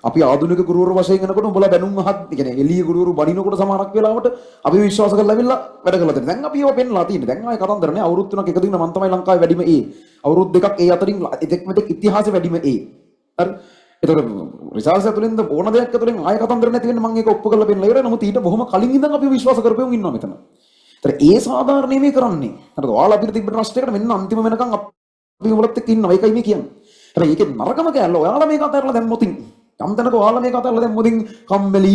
අපි ආධුනික ගුරුවරු වශයෙන් යනකොට උඹලා බැනුම් අහත් කියන්නේ එළිය ගුරුවරු බණිනකොට සමහරක් වෙලාවට අපි විශ්වාස කරලා ඇවිල්ලා වැඩ කරලා තියෙනවා. දැන් අපි ඒව පෙන්නලා තියෙන්නේ. දැන් ආයේ කතන්දර නෑ. අවුරුදු 3ක් එක දින මම තමයි ලංකාවේ වැඩිම ඒ. අවුරුදු 2ක් ඒ අතරින් එතෙක් මෙතෙක් ඉතිහාසෙ වැඩිම ඒ. හරි. ඒතකොට රිසර්ච් ඇතුළෙන්ද ඕන දෙයක් ඇතුළෙන් ආයේ කතන්දර නැති වෙන්නේ මම ඒක ඔප්පු කරලා පෙන්නලා ඉවරයි. නමුත් ඊට බොහොම කලින් ඉඳන් අපි විශ්වාස කරපෙවුන් ඉන්නවා මෙතන. ඒතර ඒ සාධාරණේ මේ කරන්නේ. හරිද? ඔයාලා අපිට තිබ්බ ට්‍රස්ට් එකට මෙන්න අන්තිම වෙනකන් අපි උඹලත් එක්ක ඉන්නවා. ඒකයි මේ කියන්නේ. හැබැයි ඒකේ නරකම කෑල්ල ඔයාලා මේක අතහැරලා දැම්මොතින් යම් තැනක ඔයාලා මේක අතහැරලා දැම්මොතින් කම්මැලි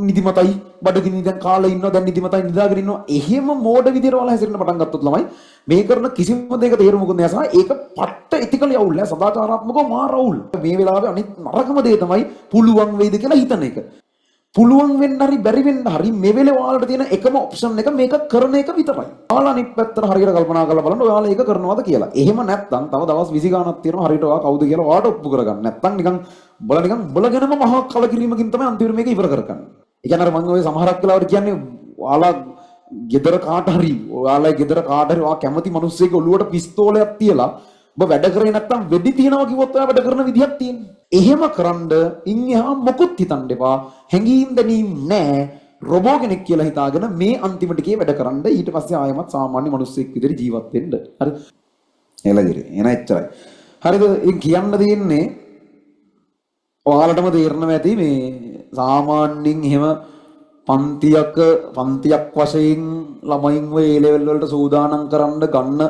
නිදිමතයි බඩගිනි දැන් කාලේ ඉන්නවා දැන් නිදිමතයි නිදාගෙන ඉන්නවා එහෙම මෝඩ විදියට ඔයාලා හැසිරෙන්න පටන් ගත්තොත් ළමයි මේ කරන කිසිම දෙයක තේරුමකුත් නැහැ සහ ඒක පට්ට එතිකල් යවුල් නෑ සදාචාරාත්මකව මාර අවුල් මේ වෙලාවේ අනිත් නරකම දේ තමයි පුළුවන් වෙයිද කියලා හිතන එක පුළුවන් වෙන්න හරි බැරි වෙන්න හරි මේ වෙලේ ඔයාලට තියෙන එකම ඔප්ෂන් එක මේක කරන එක විතරයි. ඔයාලා අනිත් පැත්තට හරියට කල්පනා කරලා බලන්න ඔයාලා ඒක කරනවද කියලා. එහෙම නැත්නම් තව දවස් 20 ගාණක් තියෙනවා හරියට ඔයා කවුද කියලා ඔයාට ඔප්පු කරගන්න. නැත්නම් නිකන් බලගෙනම මහා කලකිරීමකින් තමයි අන්තිමට මේක ඉවර කරගන්නේ. ඒ කියන්නේ අර මම ඔය සමහරක් වෙලාවට කියන්නේ ඔයාලා ගෙදර කාට හරි ඔයාලා ගෙදර කාට හරි ඔයා කැමති මිනිස්සෙක් ඔළුවට පිස්තෝලයක් තියලා ඔබ වැඩ කරේ නැත්නම් වෙඩි තියනවා කිව්වොත් ඔයා වැඩ කරන විදිහක් තියෙනවා. එහෙම කරන්ඩ ඉන් එහා මොකුත් හිතන්න එපා. හැංගීම් දැනීම් නැහැ. රොබෝ කෙනෙක් කියලා හිතාගෙන මේ අන්තිමට කී වැඩ කරන්ඩ ඊට පස්සේ ආයෙමත් සාමාන්‍ය මිනිස්සෙක් විදිහට ජීවත් වෙන්න. හරි. එළගිරි. එන එච්චරයි. හරිද? ඉතින් කියන්න දෙන්නේ ඔයාලටම තේරෙනවා ඇති මේ සාමාන්‍යයෙන් එහෙම පන්තියක් වශයෙන් ළමයින් ඔය A level වලට සූදානම් කරන්න ගන්න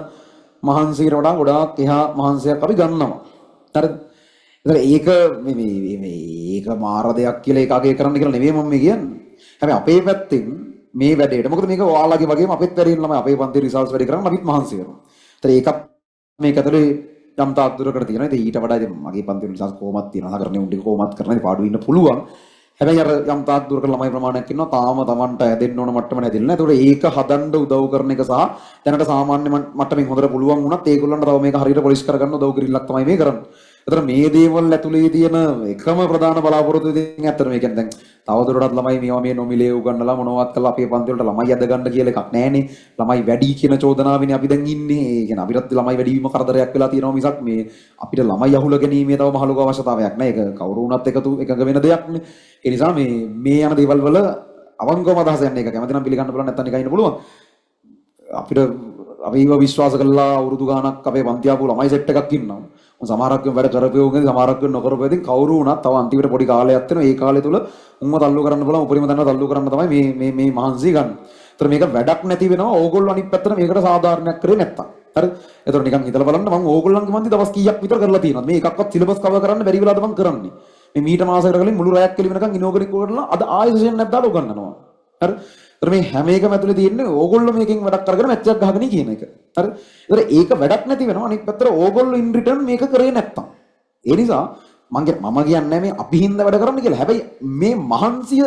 මහන්සියට වඩා ගොඩාක් එහා මහන්සියක් අපි ගන්නවා. හරිද? ඒක මේක මාර දෙයක් කියලා ඒක අගය කරන්න කියලා නෙවෙයි මම කියන්නේ. හැබැයි අපේ පැත්තෙන් මේ වැඩේට මොකද මේක ඔයාලගේ වගේම අපිත් වැඩේන ළමයි අපේ පන්ති රිසල්ට්ස් වැඩි කරන්න අපිත් මහන්සි වෙනවා. ඒතර ඒකත් මේක ඇතුලේ යම් තාක් දුරකට තියෙනවා. ඉතින් ඊට වඩා ඉතින් මගේ පන්ති රිසල්ට්ස් කොහොමත් තියෙනවා. සාකරණේ උන්ට කොහොමත් කරන්න පාඩු ඉන්න පුළුවන්. හැබැයි අර යම් තාක් දුරකට ළමයි ප්‍රමාණයක් ඉන්නවා. තාම Tamanට හැදෙන්න ඕන මට්ටම නැතිලා නෑ. ඒතකොට ඒක හදන්න උදව් කරන එක සහ දැනට සාමාන්‍ය මට්ටමින් හොඳට පුළුවන් වුණත් ඒගොල්ලන්ට තව මේක හරියට පොලිෂ් කරගන්න උදව් කිරීමක් තමයි මේ කරන්නේ. ඒතර මේ දේවල් ඇතුලේ තියෙන එකම ප්‍රධාන බලාපොරොත්තු දෙයක් ඇත්තට මේ කියන්නේ දැන් තවදුරටත් ළමයි මේවා මේ නොමිලේ උගන්නලා මොනවත් කළා අපේ පන්ති වලට ළමයි අද ගන්න කියලා එකක් නැහැනේ. ළමයි වැඩි කියන චෝදනාවෙනේ අපි දැන් ඉන්නේ. ඒ කියන්නේ අපිටත් ළමයි වැඩි වීම කරදරයක් වෙලා තියෙනවා මිසක් මේ අපිට ළමයි අහුල ගැනීමේ තව මහලුක අවශ්‍යතාවයක් නැහැ. ඒක කවුරු වුණත් එකඟ වෙන දෙයක් නේ. ඒ නිසා මේ යන දේවල් වල අවංගවම අදහස යන්නේ ඒක කැමති නම් පිළිගන්න පුළුවන් නැත්නම් නිකන් ඉන්න පුළුවන්. අපිට අපිව විශ්වාස කළා අවුරුදු ගාණක් අපේ පන්ති ආපු ළමයි සෙට් එකක් ඉන්නවා. සමහරක් වැඩ කරපෙවුගෙන සමහරක් නොකරපෙවුන් ඉතින් කවුරු වුණත් තව අන්තිමට පොඩි කාලයක් තියෙනවා. ඒ කාලය තුල උන්ව තල්ලු කරන්න බලමු උපරිම තැනට තල්ලු කරන්න තමයි මේ මහන්සි ගන්න. ඒතර මේක වැඩක් නැති වෙනවා. ඕගොල්ලෝ අනිත් පැත්තට මේකට සාධාරණයක් කරේ නැත්තම්. හරි. ඒතර නිකන් හිතලා බලන්න මම ඕගොල්ලන්ගේ මන්ති දවස් කීයක් විතර කරලා තියෙනවද? මේ එකක්වත් සිලබස් කවර් කරන්න බැරි වෙලාද මම කරන්නේ. මේ මීට මාසයකට කලින් මුළු රැයක් කෙලි වෙනකන් ඉනෝග්‍රේට් කරලා අද ආයෙ සෙෂන් එකක් දාලා උගන්වනවා. හරි. ඒතර මේ හැම එකම ඇතුලේ තියෙන්නේ ඕගොල්ලෝ මේකෙන් වැඩක් කරගෙන මැච් එකක් ගහගෙන කියන එක. හරි. ඒතර ඒක වැඩක් නැති වෙනවා. අනිත් පැත්තට ඕගොල්ලෝ ඉන් රිටර්න් මේක කරේ නැත්තම්. ඒ නිසා මම කියන්නේ මේ අපි හින්දා වැඩ කරන්න කියලා. හැබැයි මේ මහන්සිය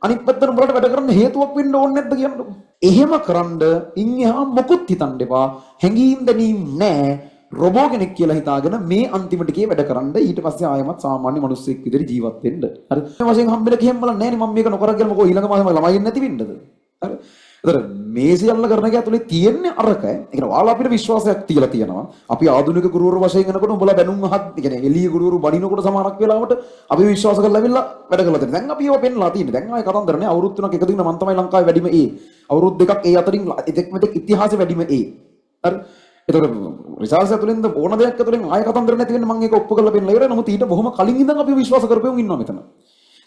අනිත් පැත්තට උඹලට වැඩ කරන්න හේතුවක් වෙන්න ඕනේ නැද්ද කියන්නකො. එහෙම කරන්ඩ ඉන් එහා මොකුත් හිතන්න එපා. හැංගීම් දැනීම් නැහැ. රොබෝ කෙනෙක් කියලා හිතාගෙන මේ අන්තිමට කී වැඩ කරන්න ඊට පස්සේ ආයෙමත් සාමාන්‍ය මිනිස්සෙක් විදිහට ජීවත් වෙන්න. හරි. මේ වශයෙන් හම්බෙලා කියන්න බලන්නේ නැහැ නේ මම මේක නොකර කියලා මොකෝ ඊළඟ මාසෙම ළමයි නැති වෙන්නද? හරි. ඒතර මේ සියල්ල කරන එක ඇතුලේ තියෙන්නේ අරක. ඒ කියන්නේ ඔයාලා අපිට විශ්වාසයක් තියලා තියෙනවා. අපි ආධුනික ගුරුවරු වශයෙන් යනකොට උඹලා බැනුම් අහත්, ඒ කියන්නේ එළිය ගුරුවරු බණිනකොට සමහරක් වෙලාවට අපි විශ්වාස කරලා ඇවිල්ලා වැඩ කරලා තියෙනවා. දැන් අපි ඒව පෙන්නලා තියෙන්නේ. දැන් ආයේ කතන්දර නෑ. අවුරුදු 3ක් එක දින මම තමයි ලංකාවේ වැඩිම ඒ. අවුරුදු 2ක් ඒ අතරින් එතෙක් මෙතෙක් ඉතිහාසෙ වැඩිම ඒ. හරි. ඒතර රිසර්ච් ඇතුළෙන්ද ඕන දෙයක් ඇතුළෙන් ආයේ කතන්දර නැති වෙන්නේ මම ඒක ඔප්පු කරලා පෙන්නලා ඉවරයි. නමුත් ඊට බොහොම කලින් ඉඳන් අපි විශ්වාස කරපෙවුන් ඉන්නවා මෙතන.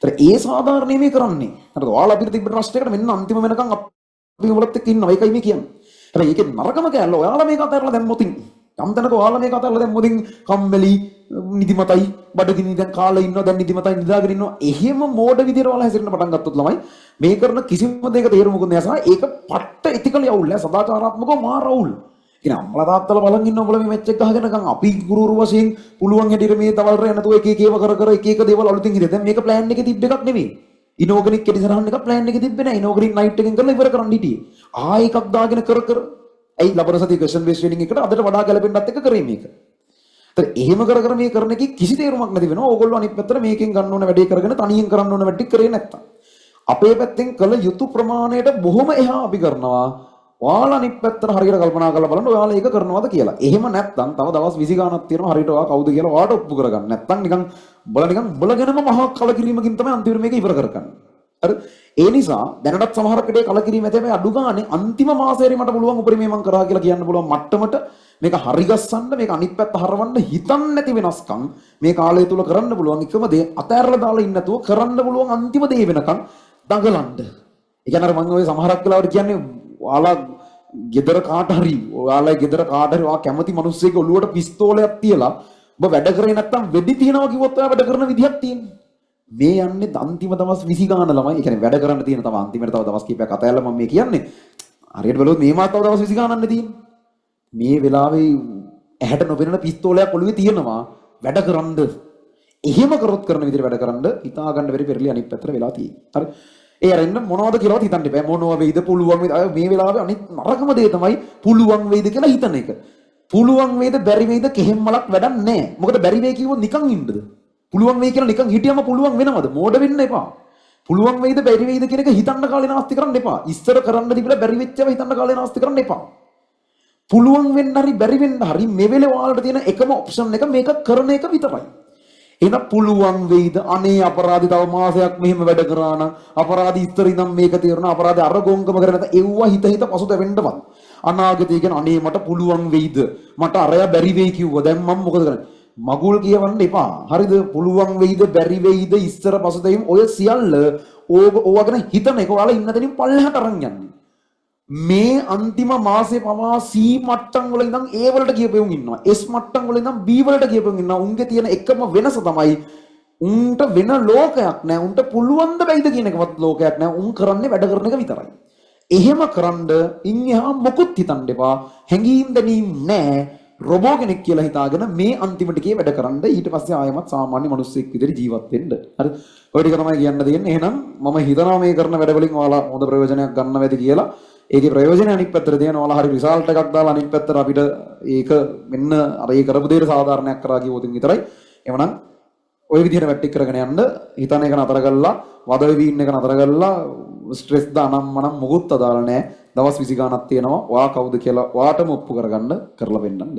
ඒතර ඒ සාධාරණේ මේ කරන්නේ. හරිද? ඔයාලා අපිට තිබ්බ ට්‍රස්ට් එකට මෙන්න අන්තිම වෙනකන් අපි උඹලත් එක්ක ඉන්නවා. ඒකයි මේ කියන්නේ. හැබැයි ඒකේ නරකම කෑල්ල ඔයාලා මේක අතහැරලා දැම්මොතින් යම් තැනක ඔයාලා මේක අතහැරලා දැම්මොතින් කම්මැලි නිදිමතයි බඩගිනි දැන් කාලේ ඉන්නවා දැන් නිදිමතයි නිදාගෙන ඉන්නවා එහෙම මෝඩ විදියට ඔයාලා හැසිරෙන්න පටන් ගත්තොත් ළමයි මේ කරන කිසිම දෙයක තේරුමකුත් නැහැ සහ ඒක පට්ට එතිකල් යවුල් නෑ සදාචාරාත්මකව මාර අවුල්. කියන අම්මලා තාත්තලා බලන් ඉන්න උඹලා මේ මැච් එක ගහගෙන ගන් අපි ගුරුවරු වශයෙන් පුළුවන් හැටියට මේ තවල් රේ නැතුව එක ඒව කර එක දේවල් අලුතින් හිතේ. දැන් මේක ප්ලෑන් එකේ තිබ්බ එකක් නෙවෙයි. ඉනෝගනික් කෙටිසරහන් එක ප්ලෑන් එකේ තිබ්බේ නැහැ. ඉනෝගනික් නයිට් එකෙන් කරලා ඉවර කරන්න හිටියේ. ආයෙ එකක් දාගෙන කර ඇයි ලබන සතිය ක්වෙස්චන් බේස් ට්‍රේනින් එකට අදට වඩා ගැලපෙන්නත් එක කරේ මේක. ඒතර එහෙම කර මේ කරන එකේ කිසි තේරුමක් නැති වෙනවා. ඕගොල්ලෝ අනිත් පැත්තට මේකෙන් ගන්න ඕන වැඩේ කරගෙන තනියෙන් කරන්න ඕන වැඩ කරේ නැත්තම්. අපේ පැත්තෙන් කළ යුතු ප්‍රමාණයට බොහොම එහා අපි කරනවා. ඔයාලා අනිත් පැත්තට හරියට කල්පනා කරලා බලන්න ඔයාලා ඒක කරනවද කියලා. එහෙම නැත්තම් තව දවස් 20 ගාණක් තියෙනවා හරියට ඔයා කවුද කියලා ඔයාට ඔප්පු කරගන්න. නැත්තම් නිකන් උඹලා නිකන් උඹලගෙනම මහා කලකිරීමකින් තමයි අන්තිමට මේක ඉවර කරගන්නේ. හරි ඒ නිසා දැනටත් සමහර කඩේ කලකිරීම ඇති හැබැයි අඩු ගානේ අන්තිම මාසෙරි මට පුළුවන් උපරිමේ මම කරා කියලා කියන්න පුළුවන් මට්ටමට මේක හරි ගස්සන්න මේක අනිත් පැත්ත හරවන්න හිතන්න නැති වෙනස්කම් මේ කාලය තුල කරන්න පුළුවන් එකම දේ අතෑරලා දාලා ඉන්න නැතුව කරන්න පුළුවන් අන්තිම දේ වෙනකන් දඟලන්න. ඒ කියන්නේ අර මම ඔය සමහරක් වෙලාවට කියන්නේ ඔයාලා ගෙදර කාට හරි ඔයාලා ගෙදර කාට හරි ඔයා කැමති මිනිස්සෙක් ඔළුවට පිස්තෝලයක් තියලා ඔබ වැඩ කරේ නැත්තම් වෙඩි තියනවා කිව්වොත් ඔයා වැඩ කරන විදිහක් තියෙනවා. මේ යන්නේ අන්තිම දවස් 20 ගාන ළමයි. ඒ කියන්නේ වැඩ කරන්න තියෙන තව අන්තිමට තව දවස් කිහිපයක් අතහැරලා මම මේ කියන්නේ. හරියට බලුවොත් මේ මාත් තව දවස් 20 ගානක් තියෙන්නේ. මේ වෙලාවේ ඇහැට නොපෙනෙන පිස්තෝලයක් ඔළුවේ තියෙනවා වැඩ කරන්ද. එහෙම කරොත් කරන විදිහට වැඩ කරන්ද හිතා ගන්න බැරි පෙරලි අනිත් පැත්තට වෙලා තියෙන්නේ. හරි. ඒ අරින්න මොනවද කියලාවත් හිතන්න එපා. මොනවා වෙයිද පුළුවන් වෙයිද මේ වෙලාවේ අනිත් නරකම දේ තමයි පුළුවන් වෙයිද කියලා හිතන එක. පුළුවන් වෙයිද බැරි වෙයිද කෙහෙම් මලක් වැඩක් නැහැ. මොකද බැරි වෙයි කිව්වොත් නිකන් ඉන්නද? පුළුවන් වෙයි කියලා නිකන් හිටියම පුළුවන් වෙනවද? මෝඩ වෙන්න එපා. පුළුවන් වෙයිද බැරි වෙයිද කියන එක හිතන්න කාලේ නාස්ති කරන්න එපා. ඉස්සර කරන්න තිබිලා බැරි වෙච්චව හිතන්න කාලේ නාස්ති කරන්න එපා. පුළුවන් වෙන්න හරි බැරි වෙන්න හරි මේ වෙලේ ඔයාලට තියෙන එකම ඔප්ෂන් එක මේක කරන එක විතරයි. එහෙනම් පුළුවන් වෙයිද අනේ අපරාධي තව මාසයක් මෙහෙම වැඩ කරා නම් අපරාධي ඉස්සර ඉඳන් මේක තේරුණා අපරාධي අර ගොංකම කරේ නැත එව්වා හිත පසුතැවෙන්නවත් අනාගතය කියන අනේ මට පුළුවන් වෙයිද මට අරයා බැරි වෙයි කිව්වා දැන් මම මොකද කරන්නේ මගුල් කියවන්න එපා හරිද පුළුවන් වෙයිද බැරි වෙයිද ඉස්සර පසුතැවීම ඔය සියල්ල ඕවා ගැන හිතන එක ඔයාලා ඉන්න තැනින් පල්ලෙහාට අරන් යන්න මේ අන්තිම මාසේ පවා C මට්ටම් වල ඉඳන් A වලට ගියපෙවුන් ඉන්නවා S මට්ටම් වල ඉඳන් B වලට ගියපෙවුන් ඉන්නවා උන්ගේ තියෙන එකම වෙනස තමයි උන්ට වෙන ලෝකයක් නෑ උන්ට පුළුවන් ද බැයිද කියන එකවත් ලෝකයක් නෑ උන් කරන්නේ වැඩ කරන එක විතරයි එහෙම කරන්ඩ ඉන් එහා මොකුත් හිතන්න එපා හැංගීම් දැනීම් නෑ රොබෝ කෙනෙක් කියලා හිතාගෙන මේ අන්තිමට ගියේ වැඩ කරන්න ඊට පස්සේ ආයෙමත් සාමාන්‍ය මිනිස්සෙක් විදිහට ජීවත් වෙන්න හරි ඔය ටික තමයි කියන්න දෙන්නේ එහෙනම් මම හිතනවා මේ කරන වැඩ වලින් ඔයාලා හොඳ ප්‍රයෝජනයක් ගන්න වෙද කියලා ඒකේ ප්‍රයෝජන අනිත් පැත්තට දෙනවා ඔයාලා හරි රිසල්ට් එකක් දාලා අනිත් පැත්තට අපිට ඒක මෙන්න අර ඒ කරපු දෙයට සාධාරණයක් කරා කිව්වොත් විතරයි එවනම් ඔය විදිහට වැට්ටික් කරගෙන යන්න හිතන එක නතර කරලා වද වෙවි ඉන්න එක නතර කරලා ස්ට්‍රෙස් දානම්මනම් මොකුත් අදාළ නැහැ දවස් 20 ගානක් තියෙනවා ඔයා කවුද කියලා ඔයාටම ඔප්පු කරගන්න කරලා පෙන්නන්න